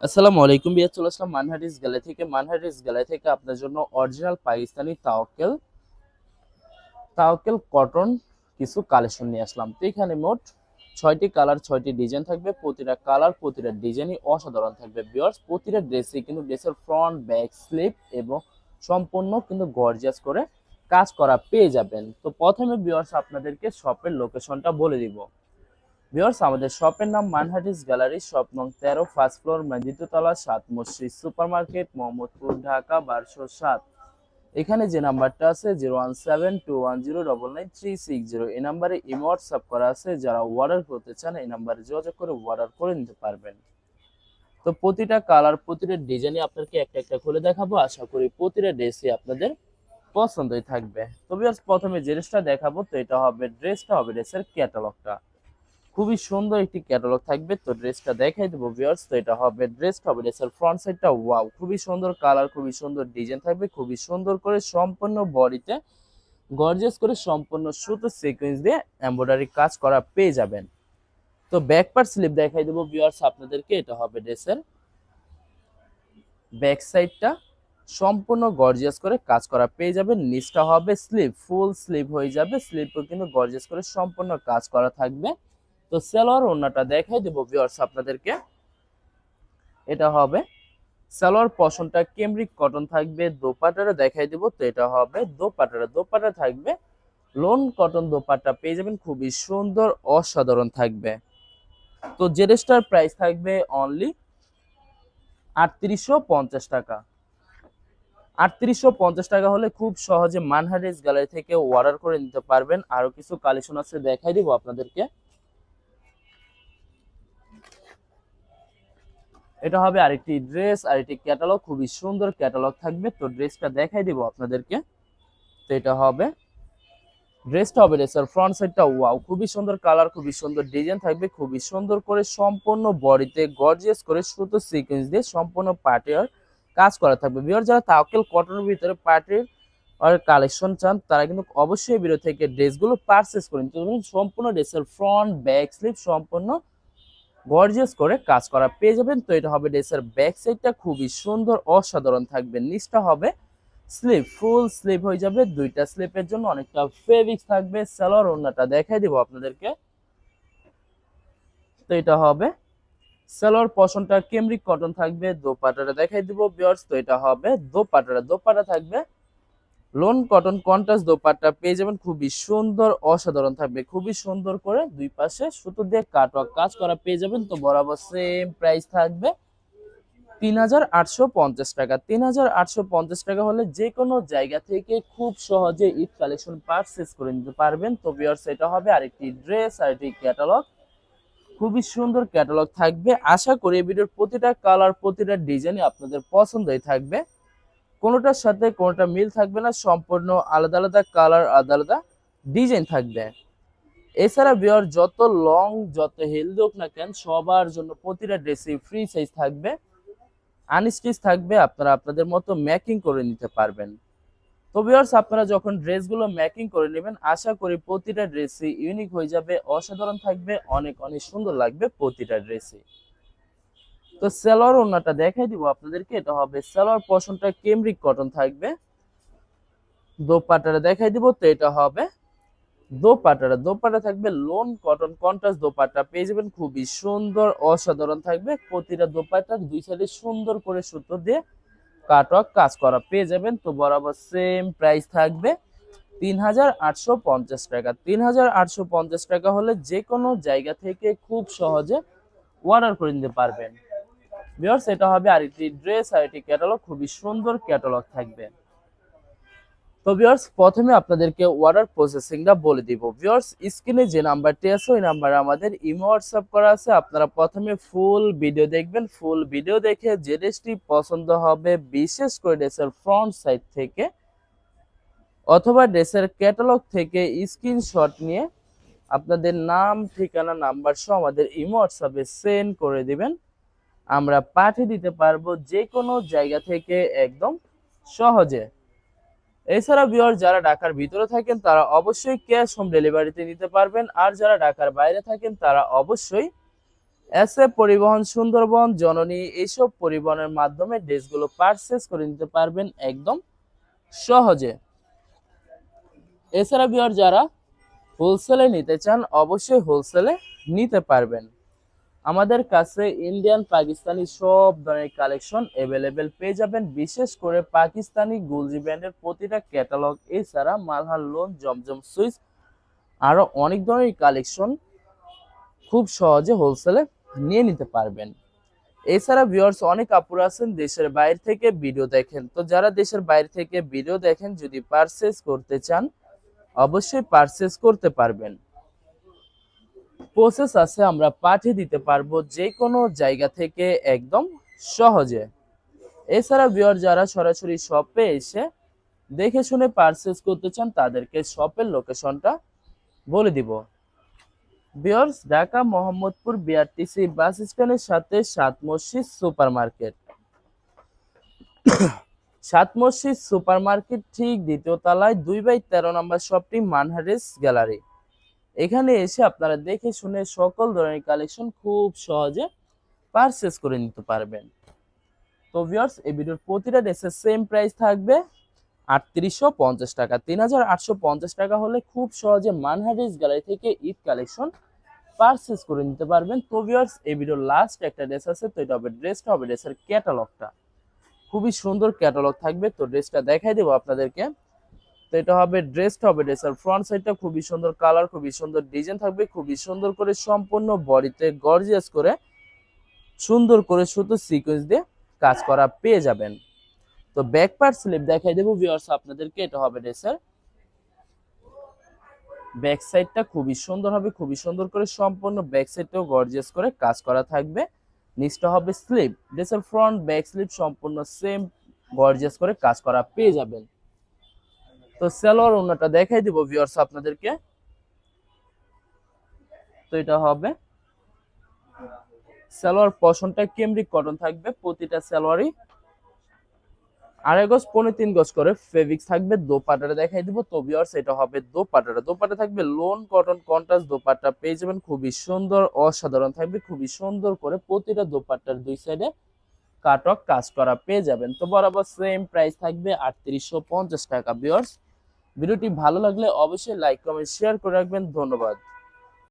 আসসালামু আলাইকুম বিয়ার, চলে আসলাম মানহাটিস গ্যালারি থেকে আপনার জন্য অরিজিনাল পাকিস্তানি তাওকেল কটন কিছু কালেকশন নিয়ে আসলাম। তো এখানে মোট 6টি কালার 6টি ডিজাইন থাকবে। প্রতিটা কালার প্রতিটা ডিজাইনই অসাধারণ থাকবে ভিউয়ার্স। প্রতিটা ড্রেসে কিন্তু ড্রেসের ফ্রন্ট ব্যাক স্লিপ এবং সম্পূর্ণ কিন্তু গর্জিয়াস করে কাজ করা পেয়ে যাবেন। তো প্রথমে ভিউয়ার্স আপনাদেরকে শপের লোকেশনটা বলে দিব। ভিউয়ার্স, আমাদের শপের নাম মানহাটিস গ্যালারি, শপ নং 13, ফার্স্ট ফ্লোর, দ্বিতীয়তলা, 7 মসজিদ সুপার মার্কেট, মোহাম্মদপুর, ঢাকা 1207। এখানে যে নাম্বারটা আছে 01721099360, এই নাম্বারে ইমো হোয়াটসঅ্যাপ করা আছে। যারা অর্ডার করতে চান এই নাম্বারে যোগাযোগ করে অর্ডার করে নিতে পারবেন। তো প্রতিটা কালার প্রতিটা ডিজাইনই আপনাকে একটা একটা খুলে দেখাবো। আশা করি প্রতিটা ড্রেসই আপনাদের পছন্দই থাকবে। তো ভিউয়ার্স, প্রথমে যে ড্রেসটা দেখাবো তো এটা হবে ড্রেসের ক্যাটালগটা। খুবই সুন্দর একটি ক্যাটালগ থাকবে। তো ড্রেসটা দেখাই দেবো ভিউয়ার্স। তো এটা হবে ড্রেসের ফ্রন্ট সাইডটা ওয়াও, খুবই সুন্দর কালার, খুবই সুন্দর ডিজাইন থাকবে, খুবই সুন্দর করে সম্পূর্ণ বডিতে গর্জিয়াস করে সম্পূর্ণ সুতো সিকোয়েন্স দিয়ে এমব্রয়ডারি কাজ করা পেয়ে যাবেন। তো ব্যাক পার্ট স্লিপ দেখাই দেবো ভিউয়ার্স আপনাদেরকে। এটা হবে ড্রেসের ব্যাক সাইডটা, সম্পূর্ণ গর্জিয়াস করে কাজ করা পেয়ে যাবেন। নিচটা হবে স্লিপ, ফুল স্লিপ হয়ে যাবে, স্লিপও কিন্তু গর্জিয়াস করে সম্পূর্ণ কাজ করা থাকবে। তো সালোয়ার ওড়নাটা দেখাই দেবো ভিউয়ার্স আপনাদেরকে। এটা হবে সালোয়ার পশনটা কেমব্রিক কটন থাকবে। দোপাট্টাটা দেখাই দেবো। তো এটা হবে দোপাট্টা থাকবে লোন কটন দোপাট্টা পেয়ে যাবেন, খুবই সুন্দর অসাধারণ থাকবে। তো জেডেস্টার প্রাইস থাকবে অনলি 3850 টাকা। 3850 টাকা হলে খুব সহজে মানহাটিস গ্যালারি থেকে অর্ডার করে নিতে পারবেন। আরো কিছু কালেকশন আছে দেখাই দিব আপনাদেরকে। এটা হবে আরেকটি ড্রেস, আরেকটি ক্যাটালগ, খুবই সুন্দর ক্যাটালগ থাকবে। তো ড্রেসটা দেখাই দিব আপনাদেরকে। তো এটা হবে ড্রেসের ফ্রন্ট সাইডটা ওয়াও, খুবই সুন্দর কালার, খুবই সুন্দর ডিজাইন থাকবে, খুবই সুন্দর করে সম্পূর্ণ বডিতে গর্জিয়াস করে সুতো সিকোয়েন্স দিয়ে সম্পূর্ণ পার্টির কাজ করা থাকবে। ভিউয়ার, যারা তাওকেল কটনের ভিতরে পার্টির আর কালেকশন চান তারা কিন্তু অবশ্যই ভিডিও থেকে ড্রেসগুলো পারচেজ করে নিতে পারবেন। সম্পূর্ণ ড্রেসের ফ্রন্ট ব্যাক স্লিপ সম্পূর্ণ গর্জিয়াস করে কাজ করা পেয়ে যাবেন। তো এটা হবে ড্রেসের ব্যাক সাইডটা, খুবই সুন্দর অসাধারণ থাকবে। নিচটা হবে স্লিপ, ফুল স্লিপ হয়ে যাবে। দুইটা স্লিপের জন্য অনেকটা ফেব্রিক্স থাকবে। সালোয়ার ওড়নাটা দেখাই দিব আপনাদেরকে। তো এটা হবে সালোয়ার পশনটা কেমব্রিক কটন থাকবে। দোপাট্টাটা দেখাই দিব ভিউয়ার্স। তো এটা হবে দোপাট্টা থাকবে লোন কটন কন্ট্রাস্ট দোপাট্টা পেয়ে যাবেন, খুবই সুন্দর অসাধারণ থাকবে। খুবই সুন্দর করে দুই পাশে সুতো দিয়ে কাটওয়ার্ক কাজ করা পেয়ে যাবেন। তো বরাবর সেম প্রাইস থাকবে 3850 টাকা। 3850 টাকা হলে যে কোনো জায়গা থেকে খুব সহজে ঈদ কালেকশন পারচেজ করে নিতে পারবেন। তো ভিউয়ার্স, এটা হবে আরেকটি ড্রেস, আরেকটি ক্যাটালগ, খুবই সুন্দর ক্যাটালগ থাকবে। আশা করি এই ভিডিওর প্রতিটা কালার প্রতিটা ডিজাইনই আপনাদের পছন্দই থাকবে। কোনোটার সাথে কোনোটা মিল থাকবে না, সম্পূর্ণ আলাদা আলাদা কালার, আলাদা আলাদা ডিজাইন থাকবে। এছাড়া ভিউয়ার, যত লং যত হেলদি হোক না কেন সবার জন্য প্রতিটা ড্রেসই ফ্রি সাইজ থাকবে, আনস্টিচ থাকবে, আপনারা আপনাদের মতো মেকিং করে নিতে পারবেন। তো ভিউয়ার্স, আপনারা যখন ড্রেসগুলো মেকিং করে নেবেন আশা করি প্রতিটা ড্রেসই ইউনিক হয়ে যাবে, অসাধারণ থাকবে, অনেক অনেক সুন্দর লাগবে প্রতিটা ড্রেসই। তো সালোয়ার ওড়নাটা দেখাই দিব আপনাদেরকে। এটা হবে সালোয়ার পশনটা কেমব্রিক কটন থাকবে। দোপাট্টাটা দেখাই দিব। তো এটা হবে দোপাট্টা থাকবে লোন কটন কন্ট্রাস্ট দোপাট্টা পেয়ে যাবেন, খুবই সুন্দর অসাধারণ থাকবে। প্রতিটা দোপাট্টার দুই সাইডে সুন্দর করে সুতো দিয়ে কাটওয়ার্ক কাজ করা পেয়ে যাবেন। তো বরাবর সেম প্রাইস থাকবে 3850 টাকা। 3850 টাকা হলে যে কোনো জায়গা থেকে খুব সহজে অর্ডার করে নিতে পারবেন। ভিউয়ার্স, এটা হবে আরেকটি ড্রেস, আরেকটি ক্যাটালগ, খুবই সুন্দর ক্যাটালগ থাকবে। তো ভিউয়ার্স, প্রথমে আপনাদেরকে অর্ডার প্রসেসিংটা বলে দিব। ভিউয়ার্স, স্ক্রিনে যে নাম্বারটি আছে ওই নাম্বারে আমাদের ইমো হোয়াটসঅ্যাপ করা আছে। আপনারা প্রথমে ফুল ভিডিও দেখবেন, ফুল ভিডিও দেখে যে ড্রেসটি পছন্দ হবে বিশেষ করে ড্রেসের ফ্রন্ট সাইড থেকে অথবা ড্রেসের ক্যাটালগ থেকে স্ক্রিনশট নিয়ে আপনাদের নাম ঠিকানা নাম্বার সহ আমাদের ইমো হোয়াটসঅ্যাপে সেন্ড করে দিবেন। আমরা পাঠিয়ে দিতে পারবো যে কোনো জায়গা থেকে একদম সহজে। এছাড়া ভিউয়ার, যারা ঢাকার ভিতরে থাকেন তারা অবশ্যই ক্যাশ হোম ডেলিভারিতে নিতে পারবেন, আর যারা ঢাকার বাইরে থাকেন তারা অবশ্যই এসএ পরিবহন, সুন্দরবন, জননী এইসব পরিবহনের মাধ্যমে ড্রেসগুলো পারচেস করে নিতে পারবেন একদম সহজে। এছাড়া ভিউয়ার যারা হোলসেলে নিতে চান অবশ্যই হোলসেলে নিতে পারবেন। আমাদের কাছে ইন্ডিয়ান পাকিস্তানি সব ধরনের কালেকশন অ্যাভেলেবেল পেয়ে যাবেন, বিশেষ করে পাকিস্তানি গুলজি ব্র্যান্ডের প্রতিটা ক্যাটালগ, এছাড়া মালহার লোন, জমজম সুইচ, আরো অনেক ধরনের কালেকশন খুব সহজে হোলসেলে নিয়ে নিতে পারবেন। এছাড়া ভিউয়ার্স অনেক আপুরা আছেন দেশের বাইরে থেকে ভিডিও দেখেন, তো যারা দেশের বাইরে থেকে ভিডিও দেখেন যদি পারচেস করতে চান অবশ্যই পারচেস করতে পারবেন। প্রসেস আছে, আমরা পাঠিয়ে দিতে পারবো যে কোনো জায়গা থেকে একদম সহজে। এছাড়া ভিউয়ার যারা সরাসরি শপে এসে দেখে শুনে পারচেস করতে চান তাদেরকে শপের লোকেশনটা বলে দিব। ভিউয়ার্স ঢাকা মোহাম্মদপুর বিআরটিসি বাস স্ট্যান্ডের সাথে সাত মসজিদ সুপার মার্কেট। সাত মসজিদ সুপার মার্কেট ঠিক দ্বিতীয় তলায় 2/13 নম্বর শপটি মানহারেস গ্যালারি। এখানে এসে আপনারা দেখে শুনে সকল ধরনের কালেকশন খুব সহজে পারচেস করে নিতে পারবেন। তো ভিউয়ার্স এই ভিডিওর প্রতিটা ড্রেসের সেম প্রাইস থাকবে 3850 টাকা। 3850 টাকা হলে খুব সহজে মানহারেস গ্যালারি থেকে ঈদ কালেকশন পারচেস করে নিতে পারবেন। তো ভিউয়ার্স এই ভিডিওর লাস্ট একটা ড্রেস আছে, তো এটা হবে ড্রেসটা হবে ড্রেসের ক্যাটালগটা, খুবই সুন্দর ক্যাটালগ থাকবে। তো ড্রেসটা দেখাই দেবো আপনাদেরকে। তো এটা হবে ড্রেসটা হবে ড্রেসের ফ্রন্ট সাইডটা খুবই সুন্দর কালার, খুবই সুন্দর ডিজাইন থাকবে, খুবই সুন্দর করে সম্পূর্ণ বডিতে গর্জিয়াস করে সুন্দর করে সুতো সিকোয়েন্স দিয়ে কাজ করা পেয়ে যাবেন। তো ব্যাক পার্ট স্লিপ দেখাই দেবো ভিউয়ার্স আপনাদেরকে। এটা হবে ড্রেসের ব্যাক সাইডটা খুবই সুন্দর হবে, খুবই সুন্দর করে সম্পূর্ণ ব্যাক সাইডটাও গর্জিয়াস করে কাজ করা থাকবে। নিচটা হবে স্লিপ, ড্রেসের ফ্রন্ট ব্যাক স্লিপ সম্পূর্ণ সেম গর্জিয়াস করে কাজ করা পেয়ে যাবেন। তো সালোয়ার ওড়নাটা দেখাই দিব ভিউয়ার্স আপনাদেরকে। তো এটা হবে সালোয়ার পশনটা কেমব্রিক কটন থাকবে, প্রতিটা সালোয়ারই 2.5 গজ 3.5 গজ করে ফেব্রিক্স থাকবে। দোপাট্টাটা দেখাই দিব। তো ভিউয়ার্স এটা হবে দোপাট্টাটা, দোপাট্টা থাকবে লোন কটন কন্ট্রাস্ট দোপাট্টা পেয়ে যাবেন, খুবই সুন্দর অসাধারণ থাকবে, খুবই সুন্দর করে প্রতিটা দোপাট্টার দুই সাইডে কাটক কাজ করা পেয়ে যাবেন। তো বরাবর সেম প্রাইস থাকবে 3850 টাকা। ভিউয়ার্স ভিডিওটি ভালো লাগলে অবশ্যই লাইক কমেন্ট শেয়ার করে রাখবেন। ধন্যবাদ।